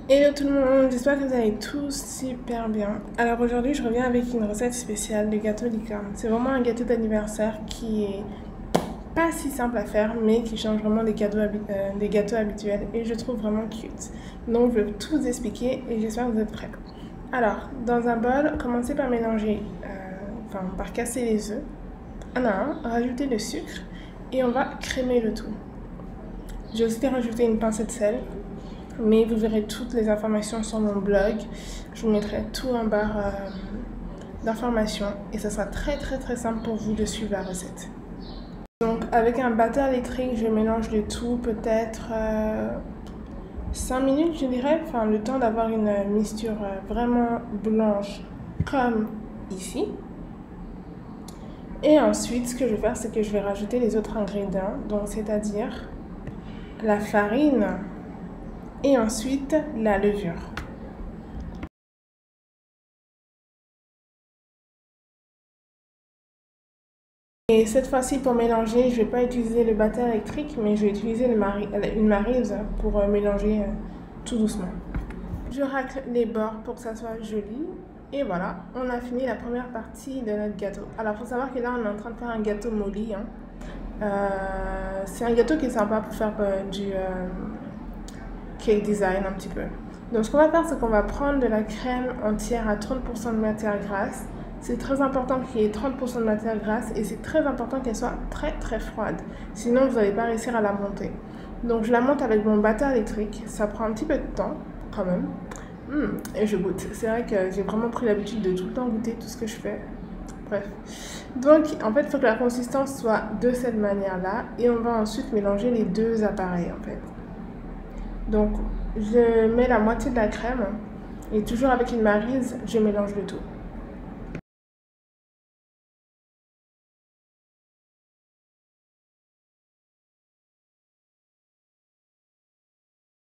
Hello tout le monde, j'espère que vous allez tous super bien. Alors aujourd'hui je reviens avec une recette spéciale de gâteau licorne. C'est vraiment un gâteau d'anniversaire qui est pas si simple à faire mais qui change vraiment des gâteaux habituels et je trouve vraiment cute. Donc je vais tout vous expliquer et j'espère que vous êtes prêts. Alors dans un bol, commencez par mélanger, par casser les œufs un à un, rajouter le sucre et on va crémer le tout. J'ai aussi rajouté une pincée de sel. Mais vous verrez toutes les informations sur mon blog. Je vous mettrai tout en barre d'informations et ça sera très simple pour vous de suivre la recette. Donc avec un batteur électrique, je mélange le tout peut-être 5 minutes je dirais, enfin le temps d'avoir une mixture vraiment blanche comme ici. Et ensuite ce que je vais faire c'est que je vais rajouter les autres ingrédients, donc c'est-à-dire la farine et ensuite la levure. Et cette fois-ci, pour mélanger, je ne vais pas utiliser le batteur électrique, mais je vais utiliser une maryse pour mélanger tout doucement. Je racle les bords pour que ça soit joli. Et voilà, on a fini la première partie de notre gâteau. Alors, il faut savoir que là, on est en train de faire un gâteau molly. C'est un gâteau qui est sympa pour faire du cake design un petit peu. Donc, ce qu'on va faire, c'est qu'on va prendre de la crème entière à 30% de matière grasse. C'est très important qu'il y ait 30% de matière grasse et c'est très important qu'elle soit très froide. Sinon, vous n'allez pas réussir à la monter. Donc, je la monte avec mon batteur électrique. Ça prend un petit peu de temps, quand même. Et je goûte. C'est vrai que j'ai vraiment pris l'habitude de tout le temps goûter tout ce que je fais. Bref. Donc, en fait, il faut que la consistance soit de cette manière-là. Et on va ensuite mélanger les deux appareils, en fait. Donc, je mets la moitié de la crème. Et toujours avec une maryse, je mélange le tout.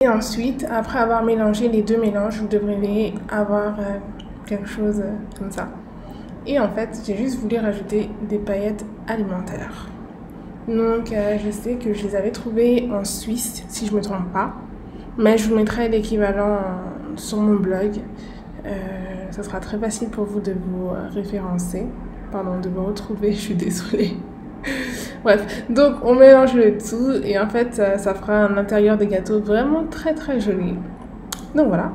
Et ensuite, après avoir mélangé les deux mélanges, vous devriez avoir quelque chose comme ça. Et en fait, j'ai juste voulu rajouter des paillettes alimentaires. Donc, je sais que je les avais trouvées en Suisse, si je ne me trompe pas. Mais je vous mettrai l'équivalent sur mon blog. Ça sera très facile pour vous de vous référencer. Pardon, de vous retrouver, je suis désolée. Bref, donc on mélange le tout et en fait ça fera un intérieur de gâteau vraiment très joli. Donc voilà.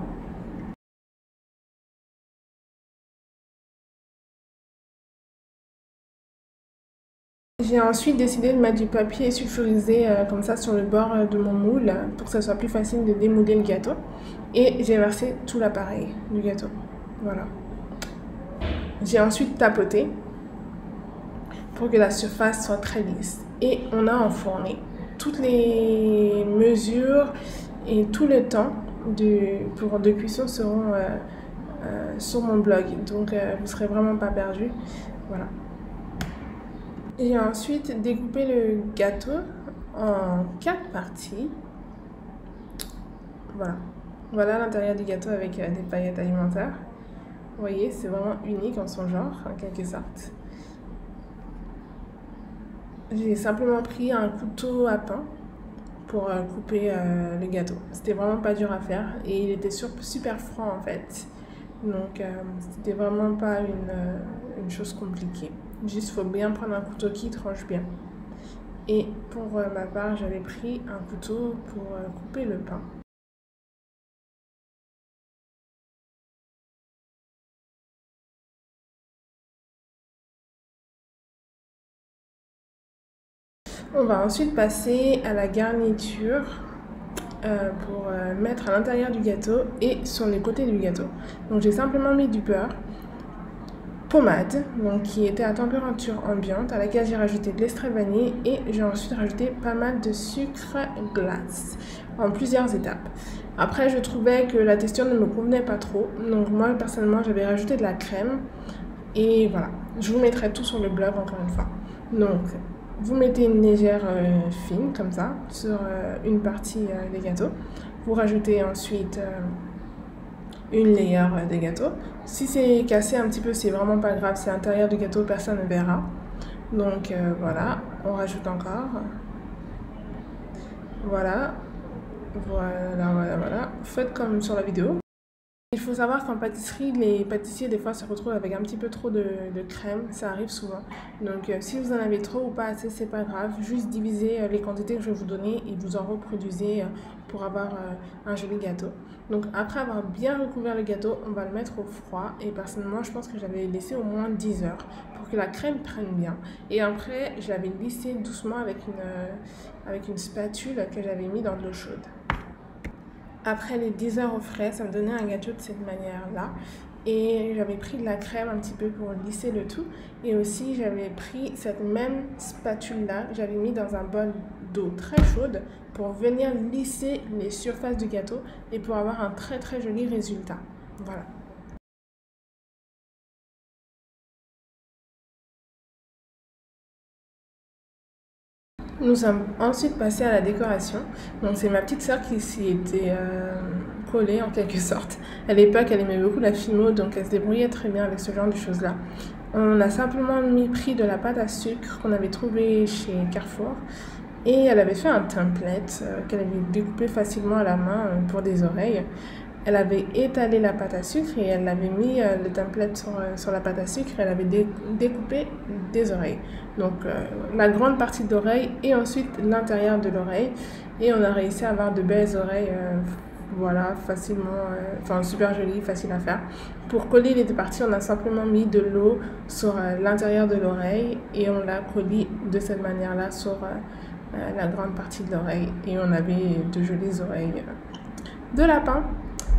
J'ai ensuite décidé de mettre du papier sulfurisé comme ça sur le bord de mon moule pour que ça soit plus facile de démouler le gâteau. Et j'ai versé tout l'appareil du gâteau. Voilà. J'ai ensuite tapoté pour que la surface soit très lisse. Et on a enfourné. Toutes les mesures et tout le temps de cuisson seront sur mon blog. Donc vous ne serez vraiment pas perdu. Voilà. J'ai ensuite découpé le gâteau en 4 parties. Voilà. Voilà l'intérieur du gâteau avec des paillettes alimentaires. Vous voyez, c'est vraiment unique en son genre, en quelque sorte. J'ai simplement pris un couteau à pain pour couper le gâteau. C'était vraiment pas dur à faire et il était super franc en fait. Donc c'était vraiment pas une chose compliquée. Juste faut bien prendre un couteau qui tranche bien. Et pour ma part, j'avais pris un couteau pour couper le pain. On va ensuite passer à la garniture pour mettre à l'intérieur du gâteau et sur les côtés du gâteau. Donc j'ai simplement mis du beurre, pommade, donc qui était à température ambiante, à laquelle j'ai rajouté de l'extrait de vanille et j'ai ensuite rajouté pas mal de sucre glace en plusieurs étapes. Après, je trouvais que la texture ne me convenait pas trop, donc moi personnellement j'avais rajouté de la crème et voilà. Je vous mettrai tout sur le blog encore une fois. Donc, vous mettez une légère fine comme ça sur une partie des gâteaux. Vous rajoutez ensuite une layer des gâteaux. Si c'est cassé un petit peu, c'est vraiment pas grave, c'est l'intérieur du gâteau, personne ne verra. Donc voilà, on rajoute encore. Voilà. Voilà, voilà, voilà. Faites comme sur la vidéo. Il faut savoir qu'en pâtisserie, les pâtissiers des fois se retrouvent avec un petit peu trop de crème, ça arrive souvent. Donc si vous en avez trop ou pas assez, c'est pas grave, juste divisez les quantités que je vais vous donner et vous en reproduisez pour avoir un joli gâteau. Donc après avoir bien recouvert le gâteau, on va le mettre au froid et personnellement je pense que j'avais laissé au moins 10 heures pour que la crème prenne bien. Et après, je l'avais lissé doucement avec une spatule que j'avais mis dans de l'eau chaude. Après les 10 heures au frais, ça me donnait un gâteau de cette manière-là. Et j'avais pris de la crème un petit peu pour lisser le tout. Et aussi, j'avais pris cette même spatule-là, j'avais mis dans un bol d'eau très chaude pour venir lisser les surfaces du gâteau et pour avoir un très très joli résultat. Voilà. Nous sommes ensuite passés à la décoration. Donc c'est ma petite sœur qui s'y était collée en quelque sorte. À l'époque, elle aimait beaucoup la filmo, donc elle se débrouillait très bien avec ce genre de choses-là. On a simplement pris de la pâte à sucre qu'on avait trouvée chez Carrefour et elle avait fait un template qu'elle avait découpé facilement à la main pour des oreilles. Elle avait étalé la pâte à sucre et elle avait mis le template sur la pâte à sucre et elle avait découpé des oreilles. Donc la grande partie de l'oreille et ensuite l'intérieur de l'oreille. Et on a réussi à avoir de belles oreilles, voilà, facilement, enfin super jolies, faciles à faire. Pour coller les deux parties, on a simplement mis de l'eau sur l'intérieur de l'oreille et on l'a collé de cette manière-là sur la grande partie de l'oreille. Et on avait de jolies oreilles de lapin.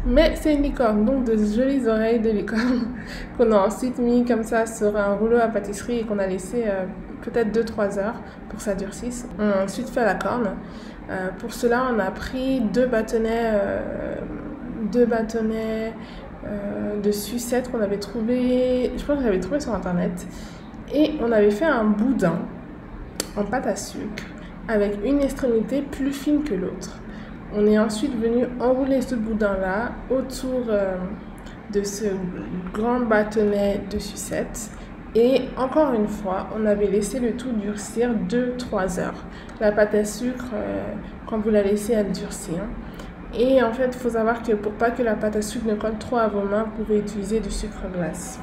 Mais c'est une licorne, donc de jolies oreilles de licorne qu'on a ensuite mis comme ça sur un rouleau à pâtisserie et qu'on a laissé peut-être 2-3 heures pour que ça durcisse. On a ensuite fait la corne. Pour cela, on a pris deux bâtonnets de sucettes qu'on avait trouvé, je pense que j'avais trouvé sur internet. Et on avait fait un boudin en pâte à sucre avec une extrémité plus fine que l'autre. On est ensuite venu enrouler ce boudin-là autour de ce grand bâtonnet de sucettes. Et encore une fois, on avait laissé le tout durcir 2-3 heures. La pâte à sucre, quand vous la laissez, elle durcit. Et en fait, il faut savoir que pour pas que la pâte à sucre ne colle trop à vos mains, vous pouvez utiliser du sucre glace.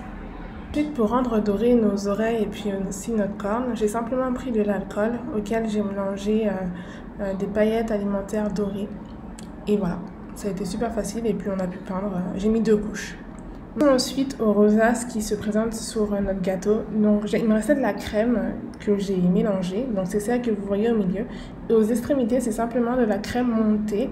Ensuite, pour rendre doré nos oreilles et puis aussi notre corne, j'ai simplement pris de l'alcool auquel j'ai mélangé des paillettes alimentaires dorées. Et voilà, ça a été super facile et puis on a pu peindre. J'ai mis 2 couches. Ensuite, aux rosaces qui se présentent sur notre gâteau. Donc, il me restait de la crème que j'ai mélangée. Donc, c'est celle que vous voyez au milieu. Et aux extrémités, c'est simplement de la crème montée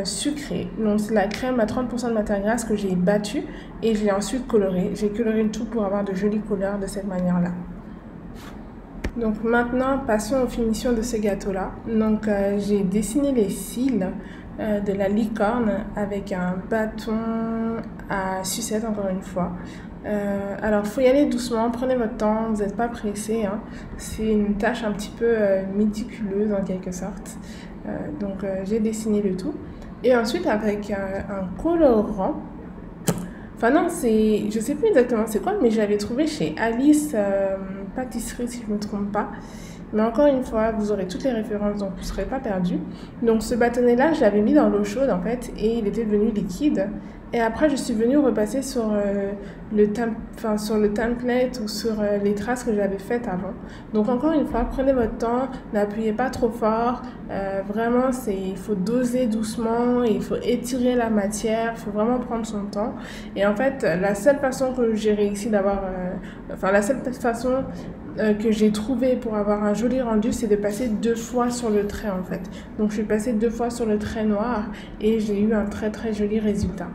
sucrée. Donc, c'est la crème à 30% de matière grasse que j'ai battue et je l'ai ensuite colorée. J'ai coloré le tout pour avoir de jolies couleurs de cette manière-là. Donc maintenant, passons aux finitions de ce gâteau-là. Donc j'ai dessiné les cils de la licorne avec un bâton à sucette, encore une fois. Alors, il faut y aller doucement, prenez votre temps, vous n'êtes pas pressé. C'est une tâche un petit peu méticuleuse en quelque sorte. Donc j'ai dessiné le tout. Et ensuite, avec un colorant, enfin non, je sais plus exactement c'est quoi, mais je l'avais trouvé chez Alice Pâtisserie si je ne me trompe pas. Mais encore une fois, vous aurez toutes les références, donc vous ne serez pas perdu. Donc ce bâtonnet-là, je l'avais mis dans l'eau chaude en fait, et il était devenu liquide. Et après, je suis venue repasser sur sur le template ou sur les traces que j'avais faites avant. Donc encore une fois, prenez votre temps, n'appuyez pas trop fort. Vraiment, il faut doser doucement, il faut étirer la matière, il faut vraiment prendre son temps. Et en fait, la seule façon que j'ai réussi d'avoir, la seule façon que j'ai trouvé pour avoir un joli rendu, c'est de passer 2 fois sur le trait en fait. Donc je suis passée 2 fois sur le trait noir et j'ai eu un très très joli résultat.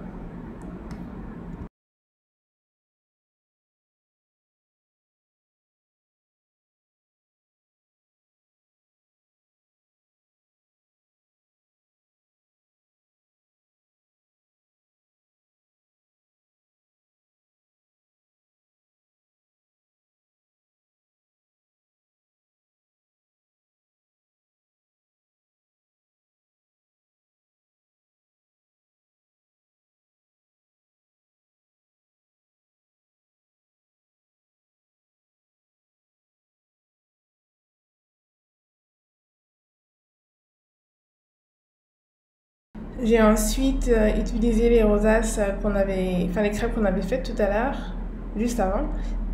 J'ai ensuite utilisé les rosaces les crêpes qu'on avait faites tout à l'heure, juste avant.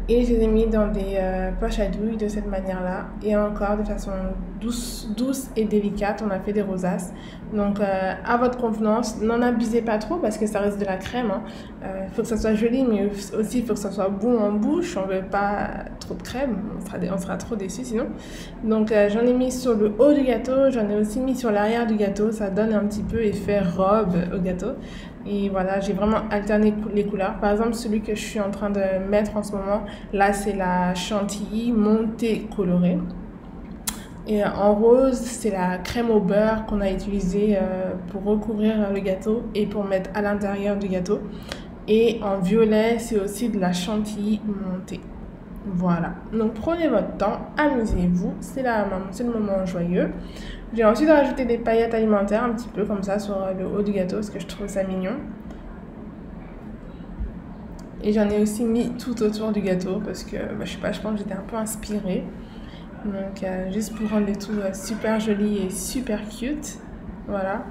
Et je les ai mis dans des poches à douille de cette manière-là. Et encore de façon douce et délicate, on a fait des rosaces. Donc à votre convenance, n'en abusez pas trop parce que ça reste de la crème. Il faut que ça soit joli, mais aussi il faut que ça soit bon en bouche. On ne veut pas trop de crème, on sera trop déçus sinon. Donc j'en ai mis sur le haut du gâteau, j'en ai aussi mis sur l'arrière du gâteau. Ça donne un petit peu effet robe au gâteau. Et voilà, j'ai vraiment alterné les couleurs. Par exemple, celui que je suis en train de mettre en ce moment, là, c'est la chantilly montée colorée. Et en rose, c'est la crème au beurre qu'on a utilisée pour recouvrir le gâteau et pour mettre à l'intérieur du gâteau. Et en violet, c'est aussi de la chantilly montée. Voilà, donc prenez votre temps, amusez-vous, c'est le moment joyeux. J'ai ensuite rajouté des paillettes alimentaires un petit peu comme ça sur le haut du gâteau parce que je trouve ça mignon. Et j'en ai aussi mis tout autour du gâteau parce que je sais pas, je pense que j'étais un peu inspirée. Donc juste pour rendre le tout super joli et super cute. Voilà.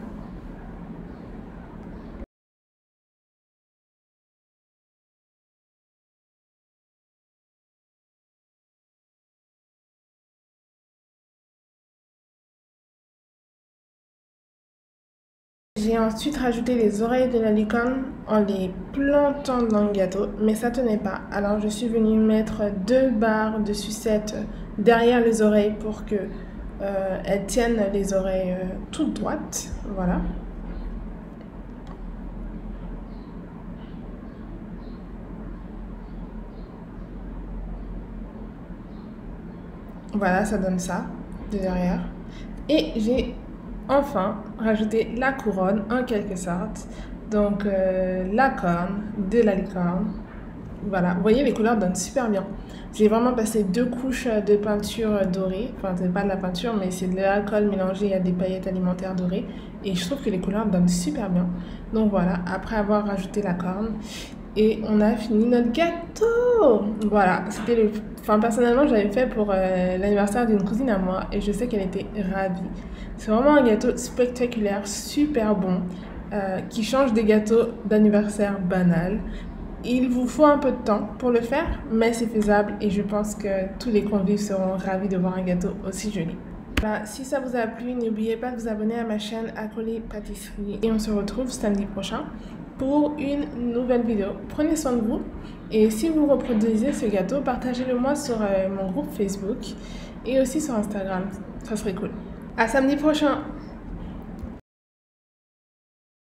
J'ai ensuite rajouté les oreilles de la licorne en les plantant dans le gâteau, mais ça tenait pas. Alors je suis venue mettre 2 barres de sucette derrière les oreilles pour que elles tiennent les oreilles toutes droites. Voilà. Voilà, ça donne ça de derrière. Et j'ai enfin rajouté la couronne en quelque sorte. Donc la corne de la licorne. Voilà, vous voyez, les couleurs donnent super bien. J'ai vraiment passé 2 couches de peinture dorée. Enfin, c'est pas de la peinture, mais c'est de l'alcool mélangé à des paillettes alimentaires dorées. Et je trouve que les couleurs donnent super bien. Donc voilà, après avoir rajouté la corne. Et on a fini notre gâteau. Voilà, c'était le... Enfin, personnellement, j'avais fait pour l'anniversaire d'une cousine à moi. Et je sais qu'elle était ravie. C'est vraiment un gâteau spectaculaire, super bon. Qui change des gâteaux d'anniversaire banals. Il vous faut un peu de temps pour le faire, mais c'est faisable et je pense que tous les convives seront ravis de voir un gâteau aussi joli. Voilà, si ça vous a plu, n'oubliez pas de vous abonner à ma chaîne Acolyte Pâtisserie et on se retrouve samedi prochain pour une nouvelle vidéo. Prenez soin de vous et si vous reproduisez ce gâteau, partagez-le moi sur mon groupe Facebook et aussi sur Instagram, ça serait cool. À samedi prochain!